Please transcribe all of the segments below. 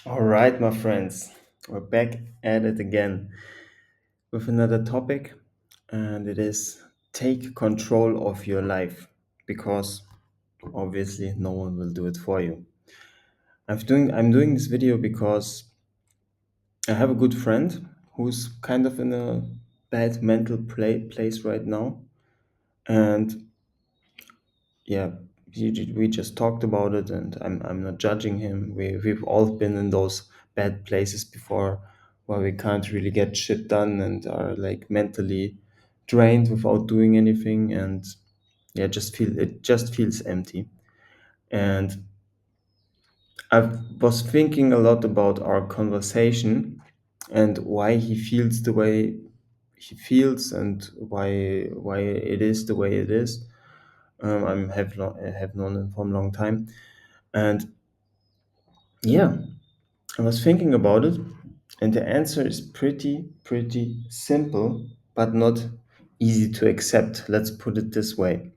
All right, my friends, we're back at it again with another topic, and it is take control of your life because obviously no one will do it for you. I'm doing this video because I have a good friend who's kind of in a bad mental place right now, and yeah, we just talked about it, and I'm not judging him. We've all been in those bad places before, where we can't really get shit done and are like mentally drained without doing anything, and yeah, just feels empty. And I was thinking a lot about our conversation and why he feels the way he feels and why it is the way it is. I have known him for a long time. And yeah, I was thinking about it, and the answer is pretty simple, but not easy to accept. Let's put it this way.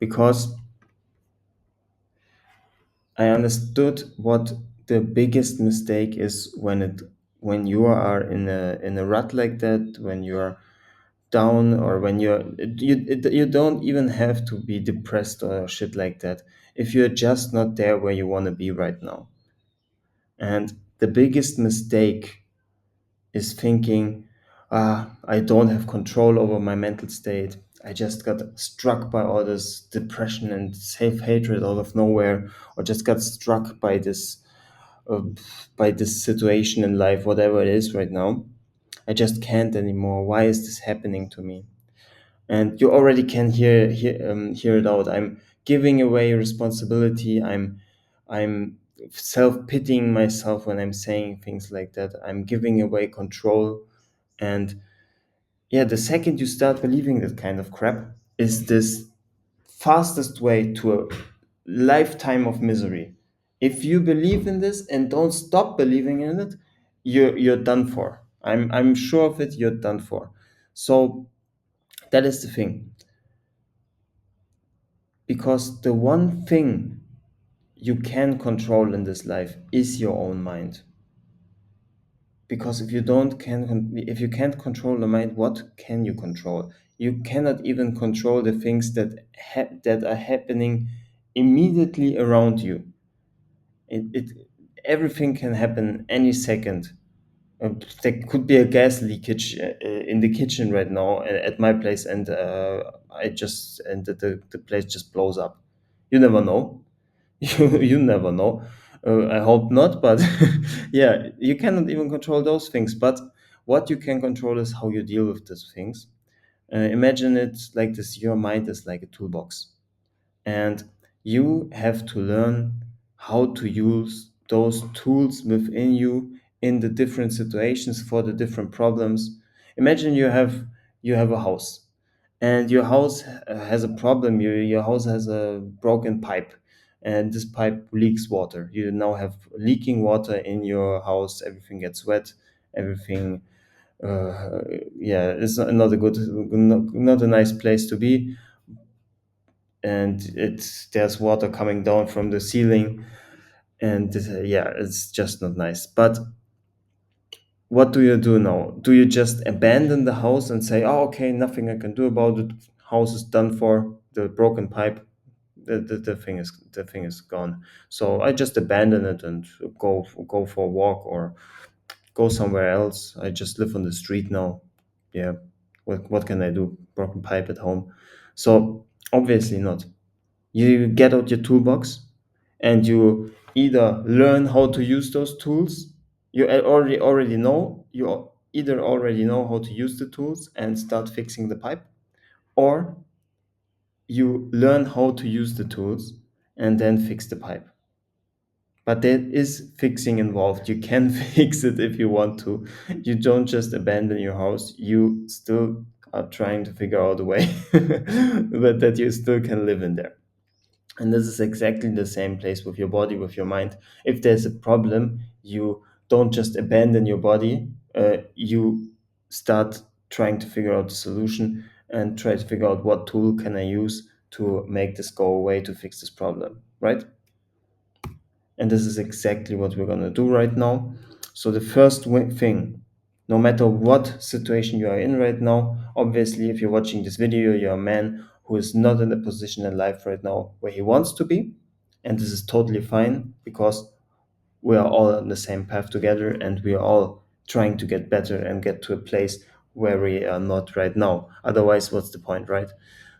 Because I understood what the biggest mistake is when you are in a rut like that, when you're down, or when you don't even have to be depressed or shit like that. If you're just not there where you want to be right now. And the biggest mistake is thinking, I don't have control over my mental state. I just got struck by all this depression and self hatred out of nowhere, or just got struck uh, by this situation in life, whatever it is right now. I just can't anymore. Why is this happening to me? And you already can hear it out. I'm giving away responsibility. I'm self pitying myself when I'm saying things like that. I'm giving away control. And yeah, the second you start believing that kind of crap is this fastest way to a lifetime of misery. If you believe in this and don't stop believing in it, you're done for. I'm sure of it, you're done for. So that is the thing. Because the one thing you can control in this life is your own mind. Because if you can't control the mind, what can you control? You cannot even control the things that are happening immediately around you. It everything can happen any second. There could be a gas leakage in the kitchen right now at my place, and the place just blows up. You never know. You never know. I hope not, but yeah, you cannot even control those things. But what you can control is how you deal with those things. Imagine it like this: your mind is like a toolbox, and you have to learn how to use those tools within you in the different situations for the different problems. Imagine you have a house, and your house has a problem. Your house has a broken pipe, and this pipe leaks water. You now have leaking water in your house. Everything gets wet. Everything uh, yeah, it's not a not a nice place to be. And there's water coming down from the ceiling, and yeah, it's just not nice. But what do you do now? Do you just abandon the house and say, oh, okay, nothing I can do about it, house is done for, the broken pipe, the thing is gone, so I just abandon it and go for a walk or go somewhere else. I just live on the street now. Yeah, what can I do? Broken pipe at home. So obviously not. You get out your toolbox and you either learn how to use those tools. You either already know how to use the tools and start fixing the pipe, or you learn how to use the tools and then fix the pipe. But there is fixing involved. You can fix it if you want to. You don't just abandon your house. You still are trying to figure out a way but that you still can live in there. And this is exactly the same place with your body, with your mind. If there's a problem, you don't just abandon your body, you start trying to figure out the solution and try to figure out what tool can I use to make this go away, to fix this problem, right? And this is exactly what we're going to do right now. So, the first thing, no matter what situation you are in right now, obviously, if you're watching this video, you're a man who is not in a position in life right now where he wants to be. And this is totally fine because we are all on the same path together and we are all trying to get better and get to a place where we are not right now. Otherwise, what's the point, right?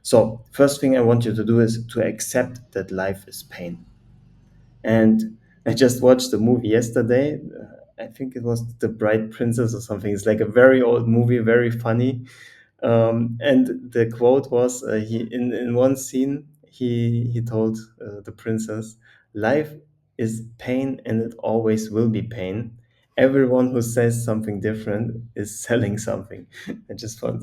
So, first thing I want you to do is to accept that life is pain. And I just watched the movie yesterday. I think it was The Bright Princess or something. It's like a very old movie, very funny. And the quote was he in one scene he told the princess, "Life is pain, and it always will be pain. Everyone who says something different is selling something." I just found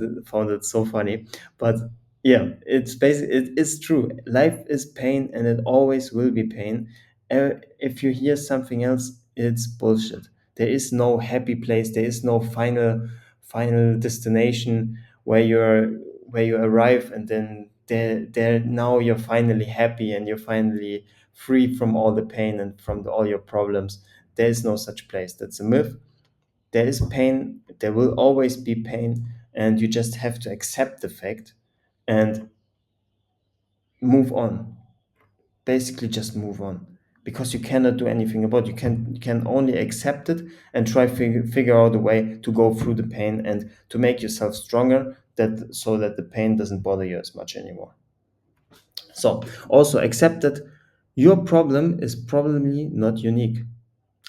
it so funny, but yeah, it's basically it is true. Life is pain, and it always will be pain. If you hear something else, it's bullshit. There is no happy place. There is no final destination where you arrive and then there now you're finally happy and you're finally free from all the pain and from all your problems. There is no such place. That's a myth. There is pain. There will always be pain, and you just have to accept the fact and move on. Basically, just move on because you cannot do anything about it. You can only accept it and try figure out a way to go through the pain and to make yourself stronger that so that the pain doesn't bother you as much anymore. So also accept that your problem is probably not unique.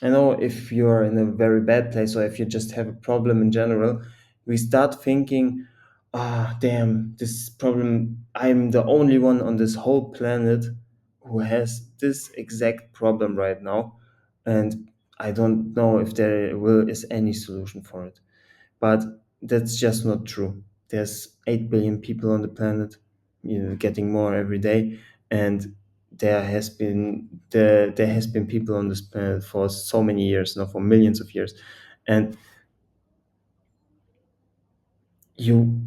I know if you're in a very bad place or if you just have a problem in general, we start thinking, ah, damn, this problem, I'm the only one on this whole planet who has this exact problem right now. And I don't know if there will is any solution for it. But that's just not true. There's 8 billion people on the planet, getting more every day, and there has been people on this planet for so many years now, for millions of years, and you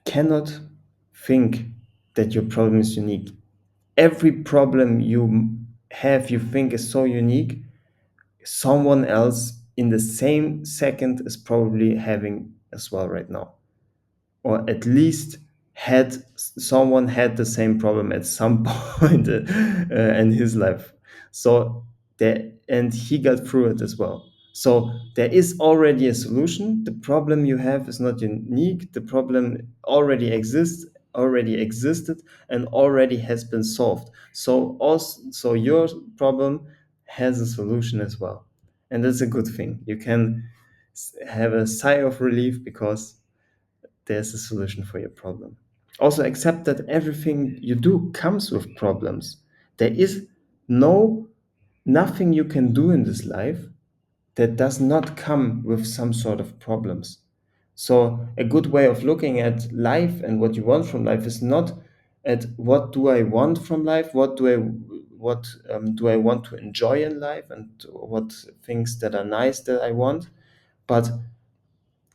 cannot think that your problem is unique. Every problem you have, you think is so unique. Someone else in the same second is probably having as well right now, or at least someone had the same problem at some point in his life. So there, and he got through it as well. So there is already a solution. The problem you have is not unique. The problem already existed, and already has been solved. So also, so your problem has a solution as well, and that's a good thing. You can have a sigh of relief because there's a solution for your problem. Also, accept that everything you do comes with problems. There is no nothing you can do in this life that does not come with some sort of problems. So, a good way of looking at life and what you want from life is not at what do I want from life, what do I want to enjoy in life, and what things that are nice that I want, but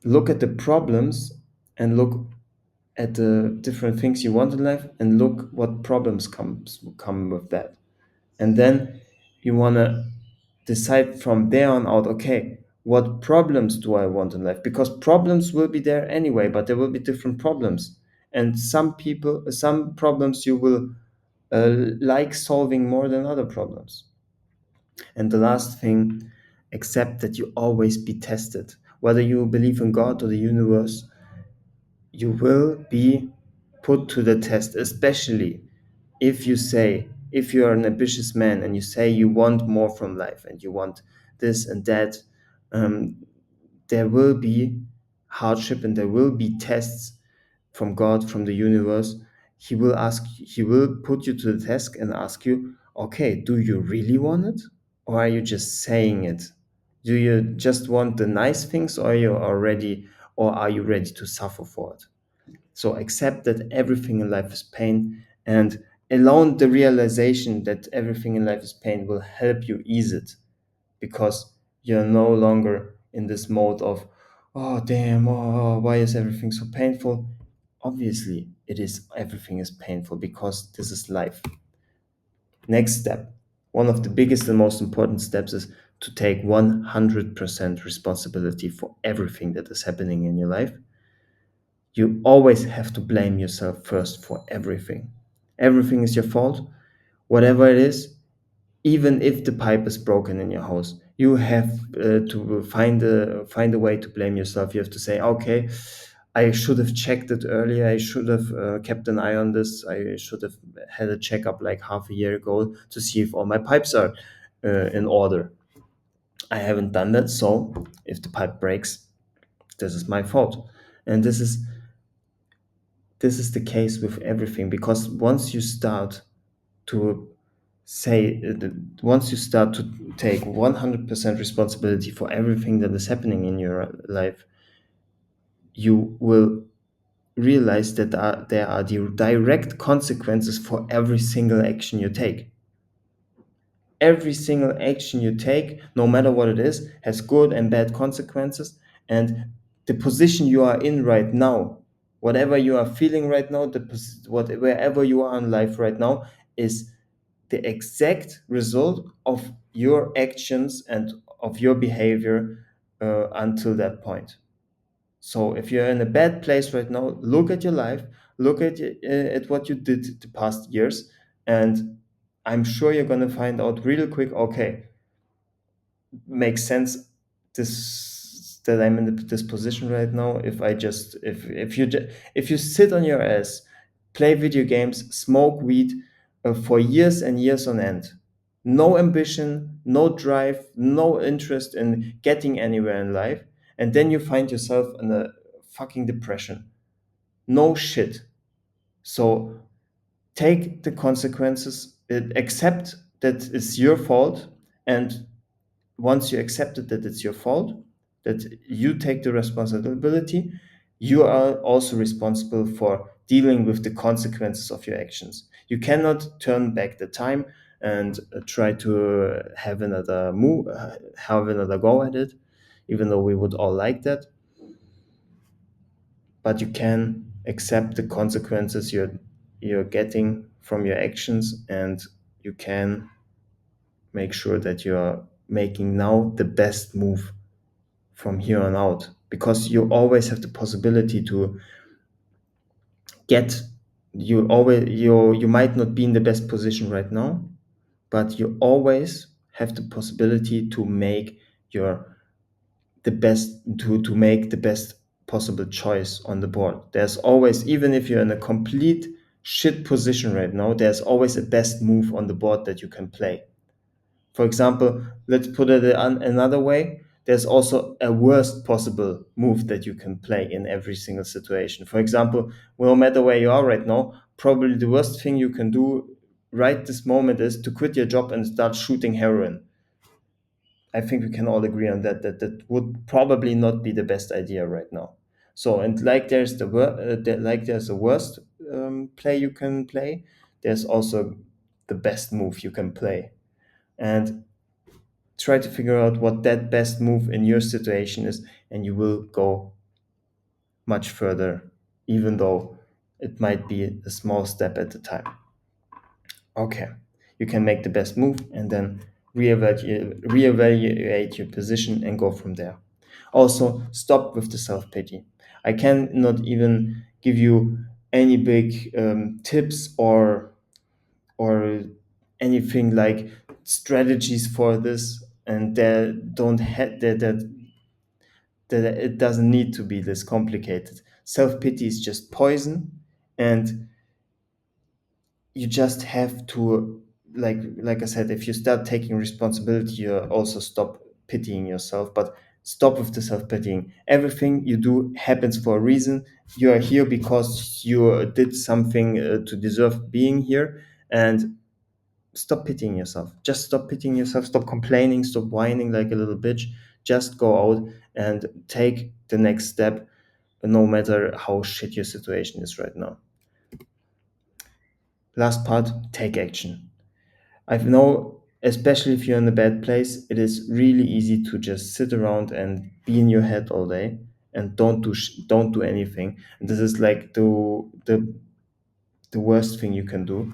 look at the problems and look at the different things you want in life and look what problems come with that. And then you want to decide from there on out, okay, what problems do I want in life? Because problems will be there anyway, but there will be different problems. And some problems you will like solving more than other problems. And the last thing, accept that you always be tested. Whether you believe in God or the universe, you will be put to the test, especially if you are an ambitious man and you say you want more from life and you want this and that. um, there will be hardship and there will be tests from God, from the universe. He will put you to the test and ask you, okay, do you really want it, or are you just saying it? Do you just want the nice things, or are you ready to suffer for it? So accept that everything in life is pain, and alone the realization that everything in life is pain will help you ease it, because you're no longer in this mode of, oh damn, oh, why is everything so painful? Obviously, everything is painful because this is life. Next step. one of the biggest and most important steps is to take 100% responsibility for everything that is happening in your life. You always have to blame yourself first for everything. Everything is your fault, whatever it is, even if the pipe is broken in your house. You have to find a way to blame yourself. You have to say, okay, I should have checked it earlier. I should have kept an eye on this. I should have had a checkup like half a year ago to see if all my pipes are in order. I haven't done that, so if the pipe breaks, this is my fault. And this is the case with everything, because once you start to once you start to take 100% responsibility for everything that is happening in your life, you will realize that there are the direct consequences for every single action you take. Every single action you take, no matter what it is, has good and bad consequences. And the position you are in right now, whatever you are feeling right now, wherever you are in life right now, is the exact result of your actions and of your behavior until that point. So if you're in a bad place right now, look at your life, look at what you did the past years, and I'm sure you're going to find out real quick, okay, makes sense this that I'm in this position right now. If I just if you sit on your ass, play video games, smoke weed for years and years on end, no ambition, no drive, no interest in getting anywhere in life, and then you find yourself in a fucking depression. No shit. So take the consequences, accept that it's your fault, and once you accepted that it's your fault, that you take the responsibility, you are also responsible for dealing with the consequences of your actions. You cannot turn back the time and try to have another go at it, even though we would all like that. But you can accept the consequences you're getting from your actions, and you can make sure that you're making now the best move from here on out, because you always have the possibility to get you might not be in the best position right now, but you always have the possibility to make your to make the best possible choice on the board. There's always, even if you're in a complete shit position right now, there's always a best move on the board that you can play. For example, let's put it another way. There's also a worst possible move that you can play in every single situation. For example, no matter where you are right now, probably the worst thing you can do right this moment is to quit your job and start shooting heroin. I think we can all agree on that. That would probably not be the best idea right now. So, and like there's a worst play you can play, there's also the best move you can play. And try to figure out what that best move in your situation is, and you will go much further, even though it might be a small step at a time. Okay, you can make the best move and then reevaluate your position and go from there. Also, stop with the self pity. I cannot even give you any big tips or anything like strategies for this, and that don't have that it doesn't need to be this complicated. Self-pity is just poison, and you just have to, like I said, if you start taking responsibility, you also stop pitying yourself. But stop with the self-pitying. Everything you do happens for a reason. You are here because you did something to deserve being here, and stop pitying yourself. Just stop pitying yourself. Stop complaining. Stop whining like a little bitch. Just go out and take the next step, no matter how shit your situation is right now. Last part, take action. I know, especially if you're in a bad place, it is really easy to just sit around and be in your head all day and don't do anything. And this is like the worst thing you can do.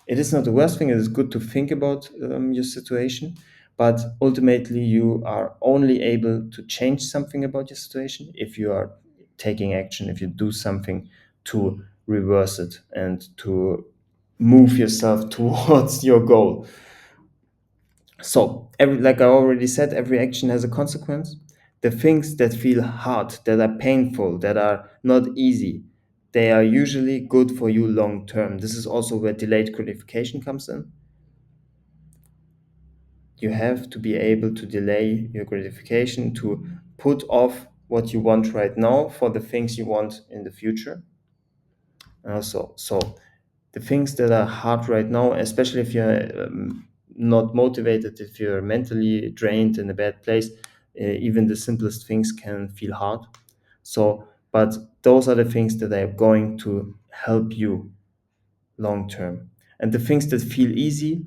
It is not the worst thing. It is good to think about your situation, but ultimately you are only able to change something about your situation if you are taking action, if you do something to reverse it and to move yourself towards your goal. So, like I already said, every action has a consequence. The things that feel hard, that are painful, that are not easy, they are usually good for you long term. This is also where delayed gratification comes in. You have to be able to delay your gratification, to put off what you want right now for the things you want in the future. So the things that are hard right now, especially if you're not motivated, if you're mentally drained in a bad place, even the simplest things can feel hard. So, but those are the things that are going to help you long term. And the things that feel easy,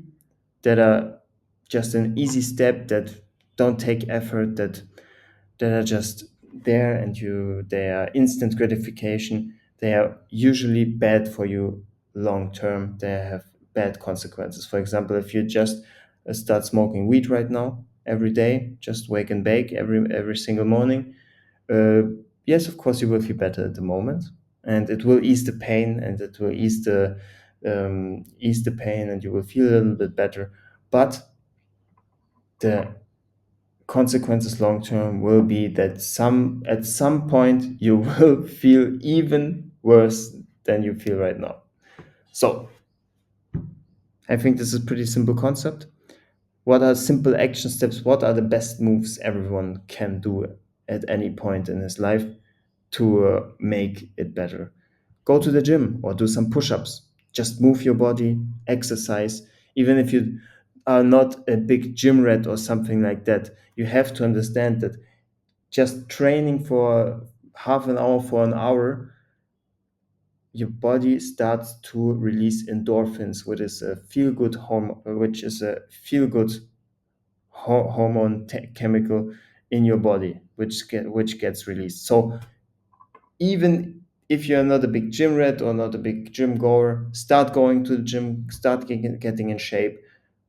that are just an easy step, that don't take effort, that are just there and you they are instant gratification, they are usually bad for you long term. They have bad consequences. For example, if you just start smoking weed right now every day, just wake and bake every single morning, uh, yes, of course you will feel better at the moment, and it will ease the pain, and it will ease the pain, and you will feel a little bit better. But the consequences long term will be that at some point you will feel even worse than you feel right now. So I think this is a pretty simple concept. What are simple action steps? What are the best moves everyone can do at any point in his life to make it better? Go to the gym or do some push-ups. Just move your body, exercise. Even if you are not a big gym rat or something like that, you have to understand that just training for half an hour, for an hour, your body starts to release endorphins, which is a feel good hormone chemical in your body, which gets released. So even if you're not a big gym rat or not a big gym goer, start going to the gym, start getting in shape,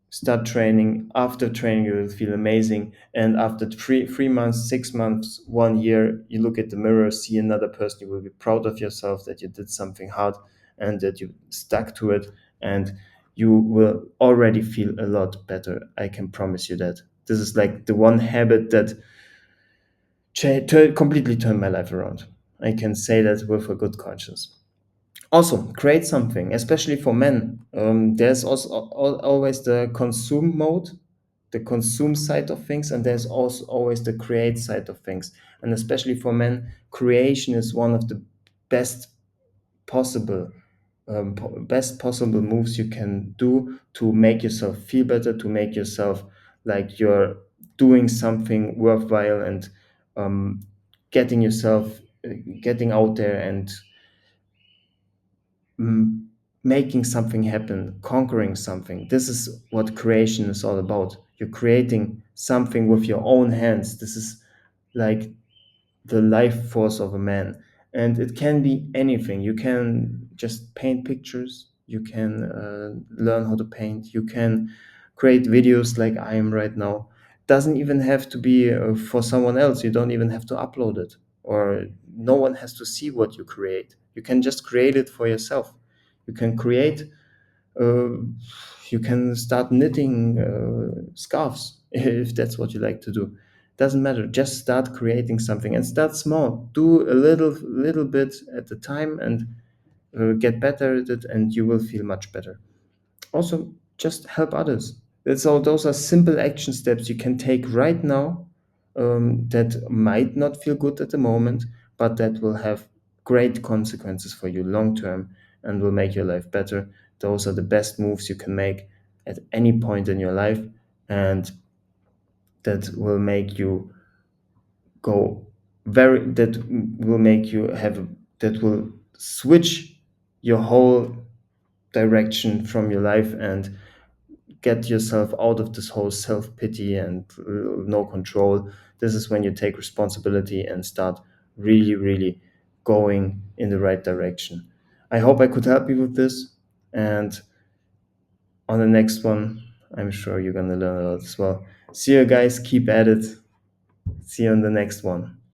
start training. After training, you will feel amazing. And after 3 months, 6 months, 1 year, you look at the mirror, see another person, you will be proud of yourself that you did something hard and that you stuck to it. And you will already feel a lot better. I can promise you that. This is like the one habit that completely turned my life around. I can say that with a good conscience. Also, create something, especially for men. There's also always the consume mode, the consume side of things, and there's also always the create side of things. And especially for men, creation is one of the best possible best possible moves you can do to make yourself feel better, to make yourself like you're doing something worthwhile, and um, getting yourself getting out there and mm, making something happen, conquering something. This is what creation is all about. You're creating something with your own hands. This is like the life force of a man. And it can be anything. You can just paint pictures, you can learn how to paint, you can create videos like I am right now. Doesn't even have to be for someone else. You don't even have to upload it, or no one has to see what you create. You can just create it for yourself. You can create uh, you can start knitting scarves if that's what you like to do. Doesn't matter. Just start creating something and start small. Do a little bit at a time, and get better at it, and you will feel much better. Also, just help others. That's all. Those are simple action steps you can take right now, that might not feel good at the moment, but that will have great consequences for you long term and will make your life better. Those are the best moves you can make at any point in your life, and that will make you go that will make you have that will switch your whole direction from your life and get yourself out of this whole self pity and no control. This is when you take responsibility and start really, really going in the right direction. I hope I could help you with this. And on the next one, I'm sure you're gonna learn a lot as well. See you guys. Keep at it. See you on the next one.